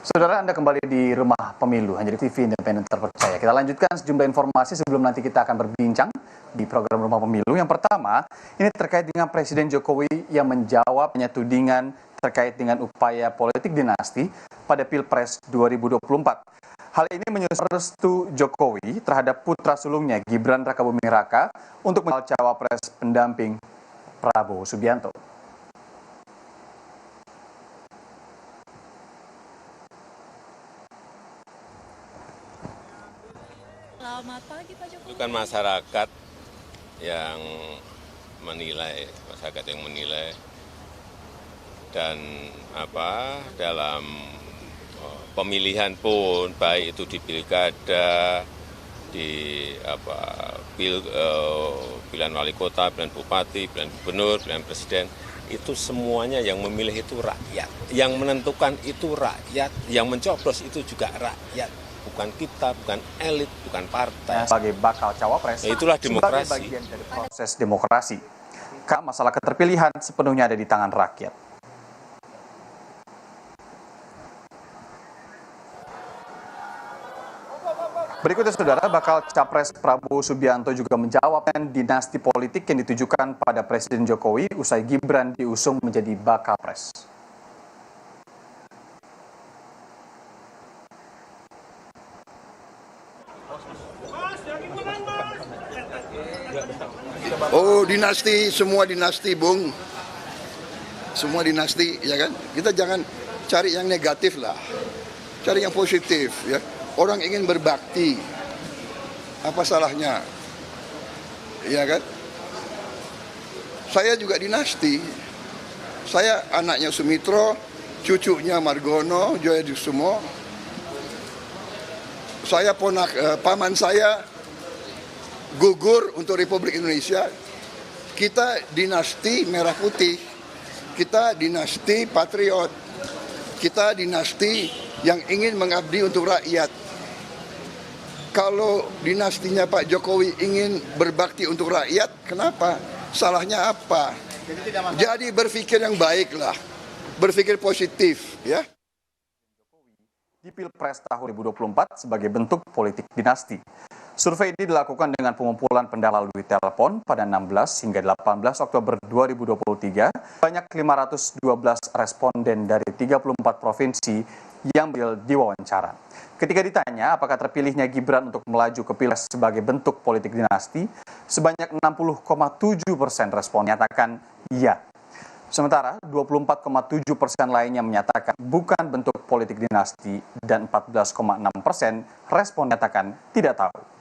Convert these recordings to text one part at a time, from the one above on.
Saudara, Anda kembali di Rumah Pemilu, hanya di TV Independen Terpercaya. Kita lanjutkan sejumlah informasi sebelum nanti kita akan berbincang di program Rumah Pemilu. Yang pertama, ini terkait dengan Presiden Jokowi yang menjawab tudingan terkait dengan upaya politik dinasti pada Pilpres 2024. Hal ini menyusul restu Jokowi terhadap putra sulungnya Gibran Rakabuming Raka untuk menjadi cawapres pendamping Prabowo Subianto. Selamat pagi Pak Jokowi. Itu kan masyarakat yang menilai, dan dalam pemilihan pun baik itu di pilkada, di pilihan wali kota, pilihan bupati, pilihan gubernur, pilihan presiden, itu semuanya yang memilih itu rakyat, yang menentukan itu rakyat, yang mencoblos itu juga rakyat. Bukan kita, bukan elit, bukan partai. Sebagai bakal cawapres, itulah demokrasi. Sebagai bagian dari proses demokrasi. Karena masalah keterpilihan sepenuhnya ada di tangan rakyat. Berikutnya, saudara, bakal capres Prabowo Subianto juga menjawab dinasti politik yang ditujukan pada Presiden Jokowi usai Gibran diusung menjadi bakal pres. Oh, dinasti, semua dinasti, Bung. Semua dinasti, ya kan? Kita jangan cari yang negatif lah. Cari yang positif, ya. Orang ingin berbakti. Apa salahnya? Ya kan? Saya juga dinasti. Saya anaknya Sumitro, cucunya Margono, Joyosumo. Saya paman saya gugur untuk Republik Indonesia. Kita dinasti merah putih, kita dinasti patriot, kita dinasti yang ingin mengabdi untuk rakyat. Kalau dinastinya Pak Jokowi ingin berbakti untuk rakyat, kenapa? Salahnya apa? Jadi berpikir yang baiklah, berpikir positif, ya. Di Pilpres tahun 2024 sebagai bentuk politik dinasti. Survei ini dilakukan dengan pengumpulan pendata melalui telepon pada 16 hingga 18 Oktober 2023. Banyak 512 responden dari 34 provinsi yang diwawancara. Ketika ditanya apakah terpilihnya Gibran untuk melaju ke Pilpres sebagai bentuk politik dinasti, sebanyak 60,7% respon menyatakan iya. Sementara 24,7% lainnya menyatakan bukan bentuk politik dinasti dan 14,6% respon menyatakan tidak tahu.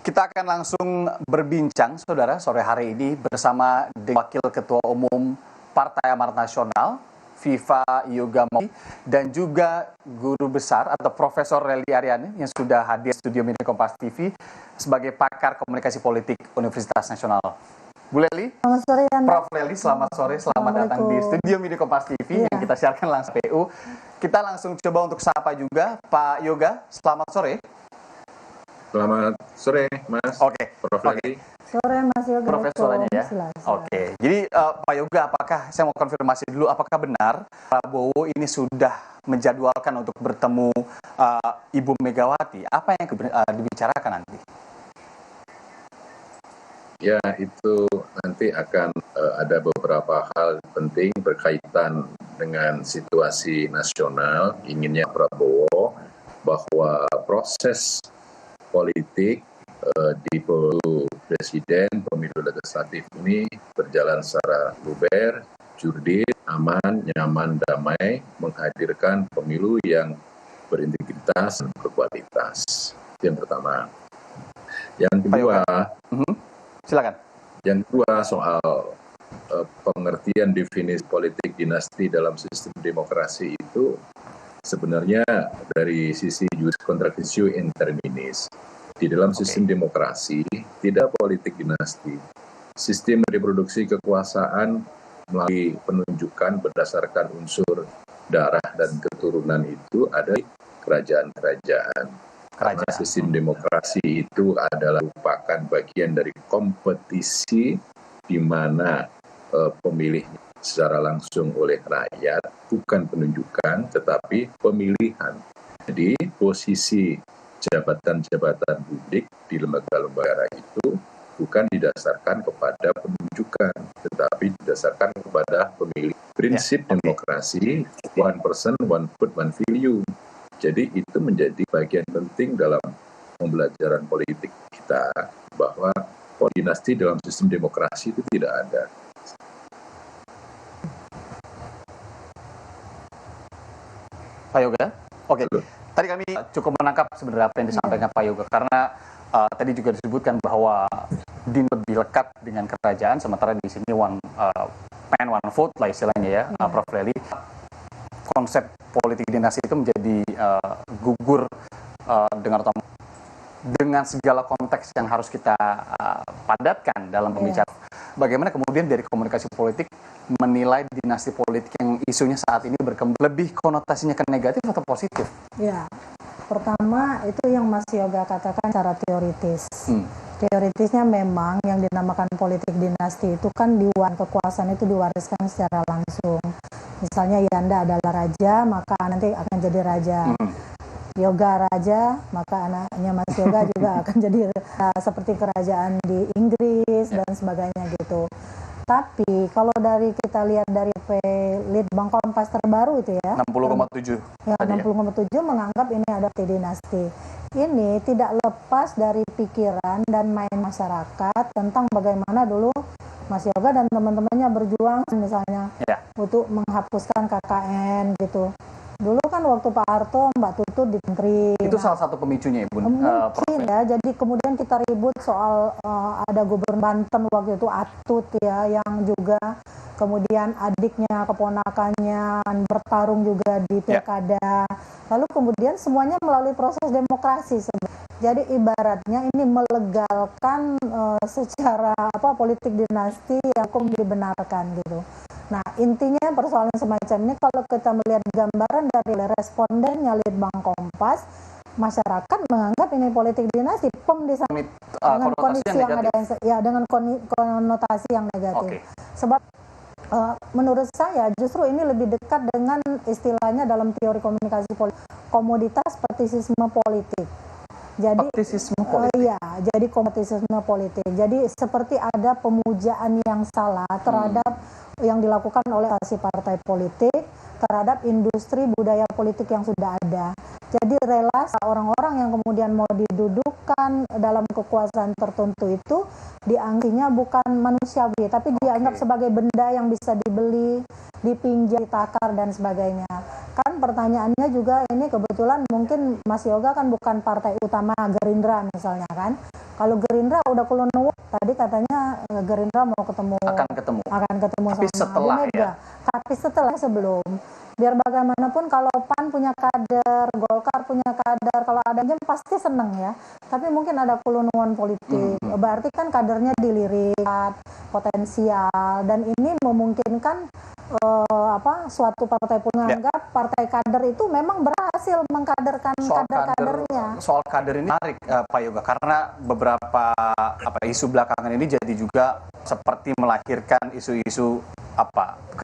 Kita akan langsung berbincang, saudara, sore hari ini bersama dengan Wakil Ketua Umum Partai Amanat Nasional, Viva Yoga Mauladi, dan juga Guru Besar atau Profesor Lely Aryani yang sudah hadir di studio Media Kompas TV sebagai pakar komunikasi politik Universitas Nasional. Bu Lely, selamat sore, Prof. Lely, selamat sore, selamat datang di studio Media Kompas TV yang kita siarkan langsung PU. Kita langsung coba untuk sapa juga Pak Yoga, selamat sore. Selamat sore, Mas. Oke. Prof. Lely. Sore, Mas Yoga. Profesornya ya. Oke. Jadi Pak Yoga, apakah saya mau konfirmasi dulu, apakah benar Prabowo ini sudah menjadwalkan untuk bertemu Ibu Megawati? Apa yang dibicarakan nanti? Ya, itu nanti akan ada beberapa hal penting berkaitan dengan situasi nasional. Inginnya Prabowo bahwa proses politik di pemilu presiden, pemilu legislatif ini berjalan secara luber, jurdil, aman, nyaman, damai, menghadirkan pemilu yang berintegritas dan berkualitas. Itu yang pertama. Yang kedua, silakan. Yang kedua soal pengertian definisi politik dinasti dalam sistem demokrasi itu sebenarnya dari sisi jus contradictio in terminis. Di dalam sistem demokrasi tidak politik dinasti. Sistem reproduksi kekuasaan melalui penunjukan berdasarkan unsur darah dan keturunan itu ada di kerajaan-kerajaan. Karena sistem demokrasi itu adalah merupakan bagian dari kompetisi di mana pemilih secara langsung oleh rakyat, bukan penunjukan tetapi pemilihan. Jadi posisi jabatan-jabatan publik di lembaga-lembaga itu bukan didasarkan kepada penunjukan, tetapi didasarkan kepada pemilih. Prinsip demokrasi, one person, one vote, one value. Jadi itu menjadi bagian penting dalam pembelajaran politik kita, bahwa dinasti dalam sistem demokrasi itu tidak ada. Pak Yoga, oke. Tadi kami cukup menangkap sebenarnya apa yang disampaikan Pak Yoga, karena tadi juga disebutkan bahwa DIN lebih lekat dengan kerajaan, sementara di sini one man one vote lah istilahnya ya, Prof. Lely. Konsep politik dinasti itu menjadi gugur dengan segala konteks yang harus kita padatkan dalam pembicaraan. Bagaimana kemudian dari komunikasi politik menilai dinasti politik yang isunya saat ini berkembang, lebih konotasinya ke negatif atau positif? Ya, pertama itu yang Mas Yoga katakan secara teoritis. Teoritisnya memang yang dinamakan politik dinasti itu kan kekuasaan itu diwariskan secara langsung. Misalnya Yanda adalah raja, maka nanti akan jadi raja. Yoga raja, maka anaknya Mas Yoga juga akan jadi seperti kerajaan di Inggris dan sebagainya gitu. Tapi kalau kita lihat dari Litbang Kompas terbaru itu ya 60,7 ya 60,7 menganggap ini ada dinasti. Ini tidak lepas dari pikiran dan main masyarakat tentang bagaimana dulu Mas Yoga dan teman-temannya berjuang misalnya untuk menghapuskan KKN gitu. Dulu kan waktu Pak Harto, Mbak Tutut di menteri. Itu salah satu pemicunya, Ibu. Mungkin ya, jadi kemudian kita ribut soal ada Gubernur Banten waktu itu Atut ya, yang juga kemudian adiknya, keponakannya bertarung juga di pilkada. Lalu kemudian semuanya melalui proses demokrasi. Jadi ibaratnya ini melegalkan secara politik dinasti yang hukum dibenarkan gitu. Nah, intinya persoalan semacam ini kalau kita melihat gambaran dari respondennya Litbang Kompas, masyarakat menganggap ini politik dinasti, di sana dengan kondisi yang ada dengan konotasi yang negatif. Sebab menurut saya justru ini lebih dekat dengan istilahnya dalam teori komunikasi politik, komoditas partisisme politik. Jadi jadi komoditisme politik. Jadi seperti ada pemujaan yang salah terhadap yang dilakukan oleh partai politik terhadap industri budaya politik yang sudah ada. Jadi relasi orang-orang yang kemudian mau didudukan dalam kekuasaan tertentu itu dianggapnya bukan manusiawi, tapi dianggap sebagai benda yang bisa dibeli, dipinjam, ditakar dan sebagainya. Kan pertanyaannya juga ini kebetulan mungkin Mas Yoga kan bukan partai utama Gerindra misalnya kan. Kalau Gerindra udah kulonuwu, tadi katanya Gerindra mau akan ketemu tapi sama setelah Bu Mega. Tapi setelah sebelum. Biar bagaimanapun kalau PAN punya kader, Golkar punya kader, kalau ada aja pasti seneng ya. Tapi mungkin ada kulunuan politik. Berarti kan kadernya dilirik, potensial, dan ini memungkinkan suatu partai pun menganggap partai kader itu memang berhasil mengkaderkan kader-kadernya. Soal kader ini menarik Pak Yoga, karena beberapa isu belakangan ini jadi juga seperti melahirkan isu-isu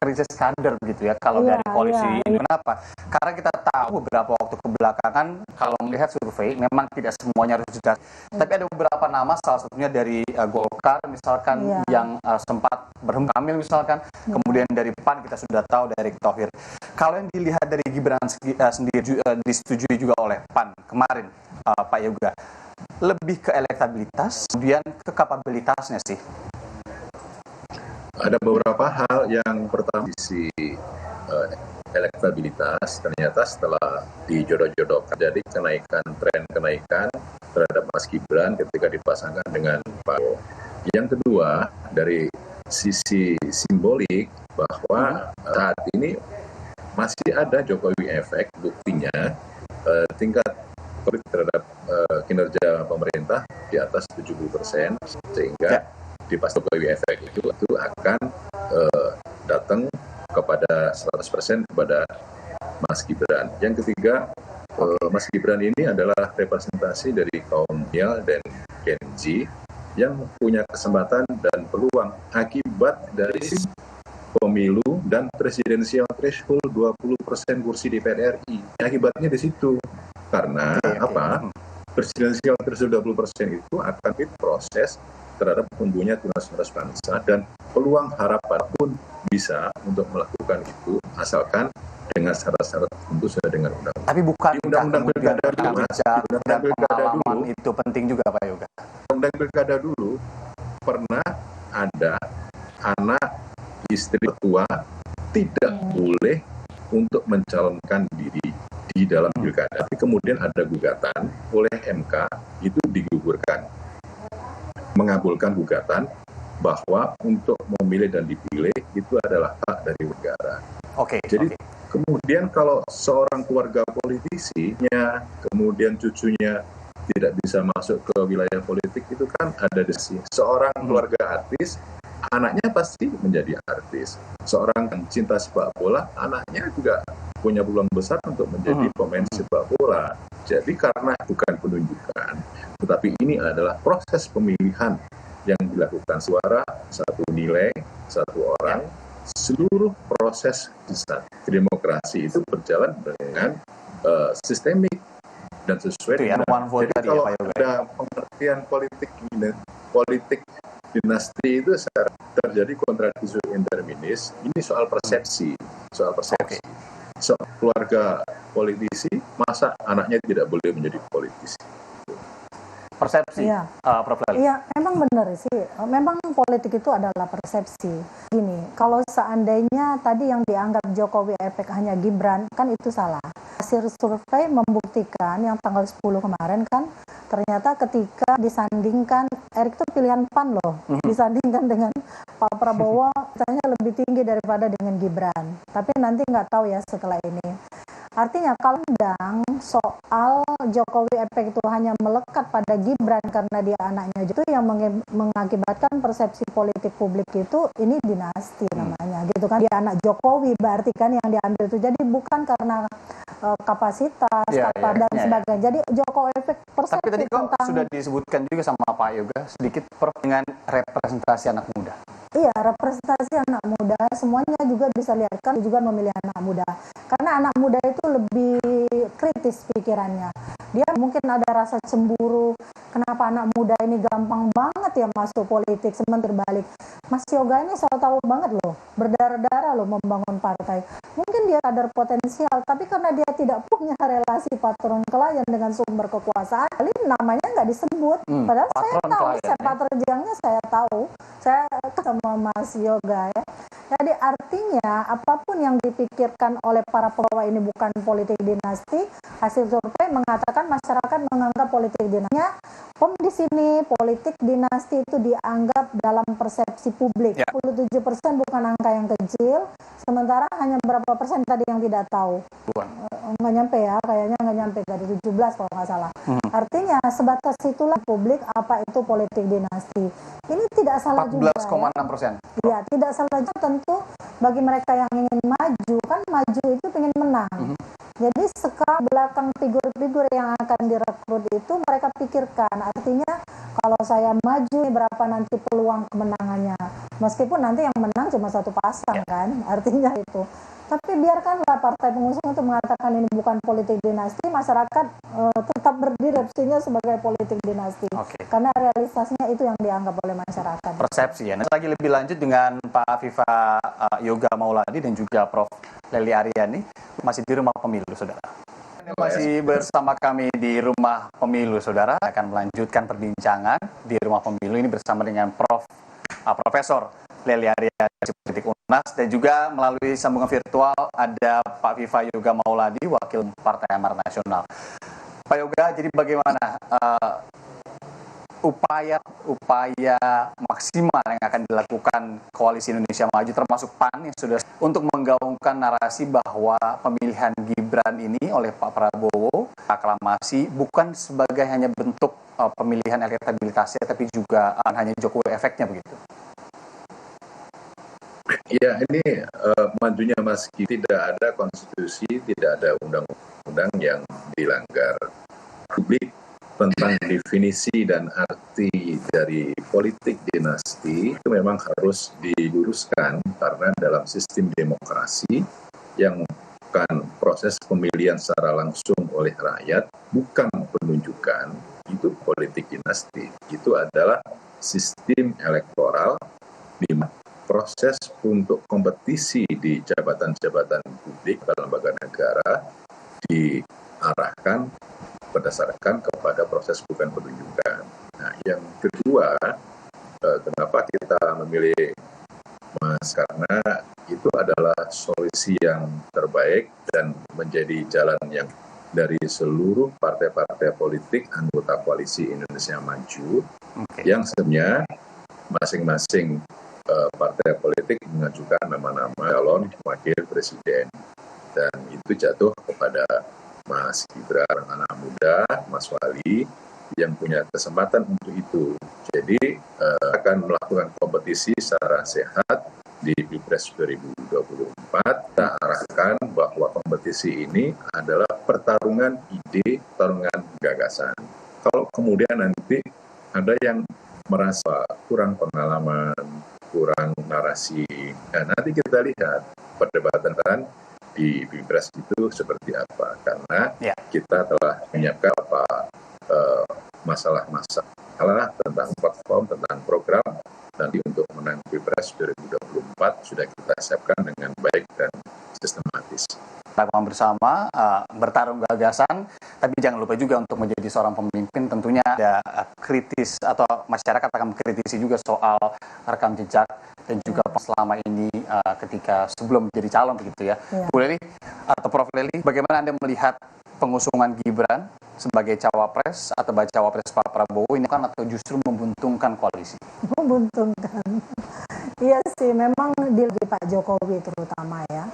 krisis kader begitu ya kalau dari koalisi ini. Kenapa? Karena kita tahu beberapa waktu kebelakangan kalau melihat survei memang tidak semuanya harus jelas, tapi ada beberapa nama, salah satunya dari Golkar misalkan yang sempat berhembus Kamil misalkan, kemudian dari PAN kita sudah tahu dari Erick Thohir. Kalau yang dilihat dari Gibran sendiri disetujui juga oleh PAN kemarin, Pak Yoga, lebih ke elektabilitas kemudian ke kapabilitasnya sih. Ada beberapa hal. Yang pertama sisi elektabilitas, ternyata setelah dijodoh-jodohkan jadi tren kenaikan terhadap Mas Gibran ketika dipasangkan dengan Pak Prabowo. Yang kedua, dari sisi simbolik bahwa saat ini masih ada Jokowi efek, buktinya tingkat terhadap kinerja pemerintah di atas 70%, sehingga di pas Jokowi efek itu akan kepada 100% kepada Mas Gibran. Yang ketiga, Mas Gibran ini adalah representasi dari kaum milenial dan Gen Z yang punya kesempatan dan peluang akibat dari pemilu dan presidensial threshold 20% kursi DPR RI. Akibatnya di situ. Karena apa? Presidensial threshold 20% itu akan diproses terhadap tumbuhnya tunas-tunas bangsa dan peluang harapan pun bisa untuk melakukan itu asalkan dengan syarat-syarat tentu sesuai dengan undang-undang. Tapi bukan Undang-undang kemudian pilkada dulu, Mas. dan Undang-undang pilkada pengalaman dulu. itu penting juga Pak Yoga. Undang pilkada dulu pernah ada anak istri tua tidak boleh untuk mencalonkan diri di dalam pilkada. Tapi kemudian ada gugatan oleh MK itu digugurkan, mengabulkan gugatan bahwa untuk memilih dan dipilih itu adalah hak dari negara. Jadi kemudian kalau seorang keluarga politisinya, kemudian cucunya tidak bisa masuk ke wilayah politik, itu kan ada desi. Seorang keluarga artis, anaknya pasti menjadi artis. Seorang yang cinta sepak bola, anaknya juga punya peluang besar untuk menjadi pemain sepak bola. Jadi karena bukan penunjukan, tetapi ini adalah proses pemilihan yang dilakukan suara, satu nilai, satu orang, seluruh proses demokrasi itu berjalan dengan sistemik dan sesuai dengan. Jadi kalau ada pengertian politik dinasti itu terjadi kontradiksi interminis, ini soal persepsi. Keluarga politisi, masa anaknya tidak boleh menjadi politisi? Persepsi, Prof. Lali. Iya, memang benar sih. Memang politik itu adalah persepsi. Gini, kalau seandainya tadi yang dianggap Jokowi efek hanya Gibran, kan itu salah. Hasil survei membuktikan yang tanggal 10 kemarin kan, ternyata ketika disandingkan, Erick itu pilihan PAN loh, disandingkan dengan Pak Prabowo, katanya lebih tinggi daripada dengan Gibran. Tapi nanti nggak tahu ya setelah ini. Artinya kalau soal Jokowi efek itu hanya melekat pada Gibran karena dia anaknya, itu yang mengakibatkan persepsi politik publik itu ini dinasti namanya gitu kan. Dia anak Jokowi berarti kan yang diambil itu. Jadi bukan karena kapasitas dan sebagainya. Jadi Jokowi efek persepsi. Tapi tadi kok sudah disebutkan juga sama Pak Yoga sedikit dengan representasi anak muda. Iya, representasi anak muda, semuanya juga bisa lihat kan juga memilih anak muda. Karena anak muda itu lebih kritis pikirannya. Dia mungkin ada rasa cemburu, kenapa anak muda ini gampang banget ya masuk politik, sementara balik. Mas Yoga ini saya tahu banget loh, berdarah-darah loh membangun partai. Mungkin dia kadar potensial, tapi karena dia tidak punya relasi patron klien dengan sumber kekuasaan, kali namanya nggak disebut. Padahal saya tahu, sepak terjangnya saya tahu. Saya sama Mas Yoga ya. Jadi artinya apapun yang dipikirkan oleh para pegawai ini bukan politik dinasti. Hasil survei mengatakan masyarakat menganggap politik dinasti. Di sini politik dinasti itu dianggap dalam persepsi publik. 47% bukan angka yang kecil. Sementara hanya berapa persen tadi yang tidak tahu. Nggak nyampe ya, kayaknya nggak nyampe dari 17 kalau nggak salah. Artinya sebatas itulah publik apa itu politik dinasti. Ini tidak salah juga. 14,6%. Ya, tidak salah juga tentu bagi mereka yang ingin maju, kan maju itu ingin menang. Jadi belakang figur-figur yang akan direkrut itu mereka pikirkan. Artinya kalau saya maju berapa nanti peluang kemenangannya. Meskipun nanti yang menang cuma satu pasang kan, artinya itu. Tapi biarkanlah partai pengusung itu mengatakan ini bukan politik dinasti, masyarakat tetap berdiri sebagai politik dinasti. Karena realitasnya itu yang dianggap oleh masyarakat. Persepsi ya. Nanti lagi lebih lanjut dengan Pak Viva Yoga Mauladi dan juga Prof. Leli Aryani masih di Rumah Pemilu, Saudara. Masih bersama kami di Rumah Pemilu, Saudara. Akan melanjutkan perbincangan di Rumah Pemilu ini bersama dengan Profesor Leli Aryani UNAS, dan juga melalui sambungan virtual ada Pak Viva Yoga Mauladi, Wakil Partai Amanat Nasional. Pak Yoga, jadi bagaimana upaya maksimal yang akan dilakukan Koalisi Indonesia Maju termasuk PAN yang sudah untuk menggaungkan narasi bahwa pemilihan Gibran ini oleh Pak Prabowo aklamasi bukan sebagai hanya bentuk pemilihan elektabilitasnya, tapi juga hanya Jokowi efeknya begitu? Ya, ini majunya Mas Gibran, tidak ada konstitusi, tidak ada undang-undang yang dilanggar. Publik tentang definisi dan arti dari politik dinasti itu memang harus diluruskan karena dalam sistem demokrasi yang bukan proses pemilihan secara langsung oleh rakyat, bukan penunjukan, itu politik dinasti. Itu adalah sistem elektoral di mana proses untuk kompetisi di jabatan-jabatan publik dalam lembaga negara diarahkan berdasarkan kepada proses bukan penunjukan. Nah, yang kedua, kenapa kita memilih Mas, karena itu adalah solusi yang terbaik dan menjadi jalan yang dari seluruh partai-partai politik anggota koalisi Indonesia Maju yang sebenarnya masing-masing partai politik mengajukan nama-nama calon wakil presiden dan itu jatuh kepada Mas Gibran, anak muda, Mas Wali yang punya kesempatan untuk itu. Jadi akan melakukan kompetisi secara sehat di Pilpres 2024. Kita arahkan bahwa kompetisi ini adalah pertarungan ide, pertarungan gagasan. Kalau kemudian nanti ada yang merasa kurang pengalaman, kurang narasi. Nah, nanti kita lihat perdebatan di Pilpres itu seperti apa. Karena kita telah menyiapkan masalah tentang platform, tentang program. Nanti untuk menang Pilpres 2024 sudah kita siapkan dengan baik dan sistematis. Lakukan bersama, bertarung gagasan, tapi jangan lupa juga untuk menjadi seorang pemimpin tentunya ada kritis atau masyarakat akan mengkritisi juga soal rekam jejak dan juga selama ini ketika sebelum menjadi calon begitu ya. Bu Lely atau Prof. Lely, bagaimana Anda melihat pengusungan Gibran sebagai cawapres atau bacawa pres Pak Prabowo ini kan atau justru membuntungkan koalisi? Membuntungkan. Iya sih, memang di Pak Jokowi terutama ya.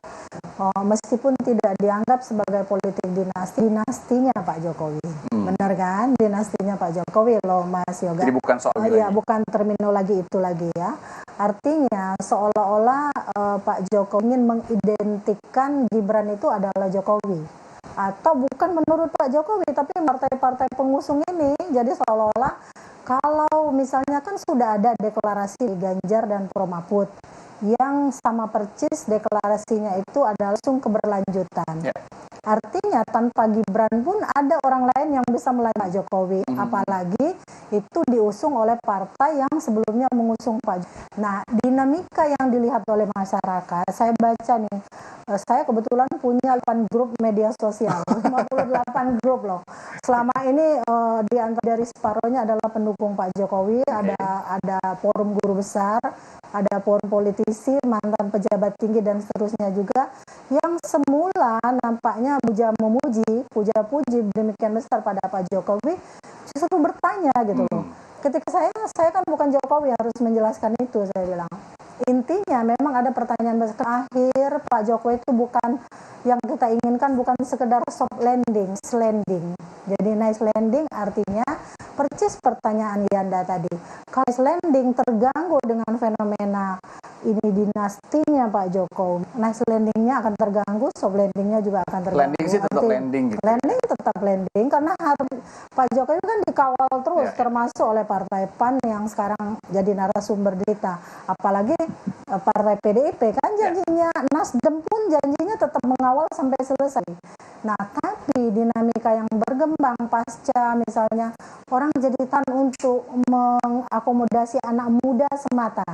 Meskipun tidak dianggap sebagai politik dinastinya Pak Jokowi. Benar kan? Dinastinya Pak Jokowi loh Mas Yoga. Jadi bukan soal iya, bukan terminologi itu lagi ya. Artinya seolah-olah Pak Jokowi ingin mengidentikan Gibran itu adalah Jokowi. Atau bukan menurut Pak Jokowi, tapi partai-partai pengusung ini. Jadi seolah-olah kalau misalnya kan sudah ada deklarasi Ganjar dan Pro Mahfud yang sama persis deklarasinya itu adalah langsung keberlanjutan. Artinya tanpa Gibran pun ada orang lain yang bisa melayani Pak Jokowi. Apalagi itu diusung oleh partai yang sebelumnya mengusung Pak Jokowi. Nah, dinamika yang dilihat oleh masyarakat, saya baca nih, saya kebetulan punya 8 grup media sosial, 58 grup loh. Selama ini di antara dari separohnya adalah pendukung Pak Jokowi, ada forum guru besar, ada forum politisi, mantan pejabat tinggi dan seterusnya juga, yang semula nampaknya puja-puji demikian besar pada Pak Jokowi, justru bertanya gitu loh. Ketika saya kan bukan Jokowi harus menjelaskan itu, saya bilang. Intinya memang ada pertanyaan besar. Akhir Pak Jokowi itu bukan yang kita inginkan, bukan sekedar soft landing, landing. Jadi nice landing artinya persis pertanyaan Yanda tadi. Kalau landing terganggu dengan fenomena ini dinastinya Pak Jokowi, nice landingnya akan terganggu, soft landingnya juga akan terganggu. Landing sih tetap landing gitu. Landing tetap landing karena Pak Jokowi kan dikawal terus termasuk oleh Partai PAN yang sekarang jadi narasumber berita. Apalagi Partai PDIP kan janjinya, Nasdem pun janjinya tetap mengawal sampai selesai. Nah, tapi dinamika yang berkembang pasca misalnya orang jadikan untuk mengakomodasi anak muda semata,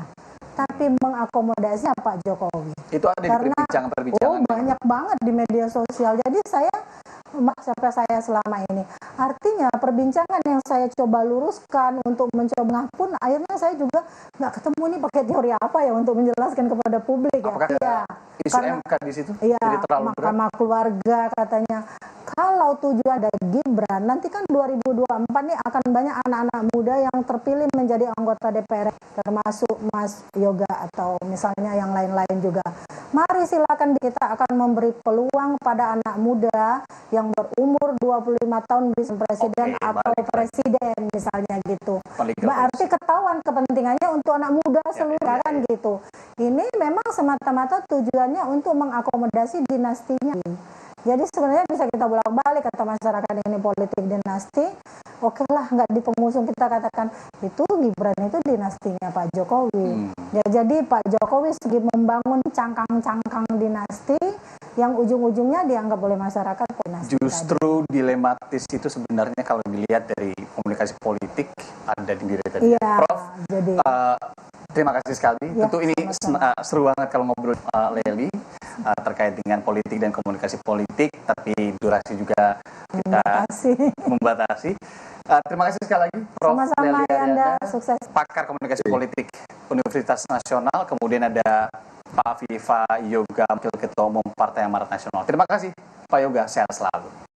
tapi mengakomodasi Pak Jokowi. Itu ada di perbincangan-perbincangan. Banyak banget di media sosial. Jadi sampai saya selama ini. Artinya perbincangan yang saya coba luruskan untuk mencoba pun akhirnya saya juga nggak ketemu nih pakai teori apa ya untuk menjelaskan kepada publik ya. Apakah isu MK di situ? Iya, Mahkamah Keluarga katanya. Kalau tujuan ada Gibran, nanti kan 2024 nih akan banyak anak-anak muda yang terpilih menjadi anggota DPR, termasuk Mas Yoga atau misalnya yang lain-lain juga. Mari silakan, kita akan memberi peluang pada anak muda yang berumur 25 tahun bisa presiden atau presiden misalnya gitu. Berarti ketahuan kepentingannya untuk anak muda seluruh kan gitu. Ini memang semata-mata tujuannya untuk mengakomodasi dinastinya. Jadi sebenarnya bisa kita bolak-balik, kata masyarakat ini politik dinasti. Oke lah, nggak di pengusung kita katakan itu Gibran itu dinastinya Pak Jokowi. Ya, jadi Pak Jokowi segi membangun cangkang-cangkang dinasti yang ujung-ujungnya dianggap oleh masyarakat dinasti. Justru dilematis itu sebenarnya kalau dilihat dari komunikasi politik ada di diri tadi. Iya, Prof, jadi terima kasih sekali. Ya, tentu ini seru banget kalau ngobrol Lely terkait dengan politik dan komunikasi politik, tapi durasi juga kita membatasi. Terima kasih sekali lagi, Prof. Sama-sama Lely Anda, sukses. pakar komunikasi politik Universitas Nasional. Kemudian ada Pak Viva Yoga, Wakil Ketua Umum Partai Amarat Nasional. Terima kasih, Pak Yoga. Sehat selalu.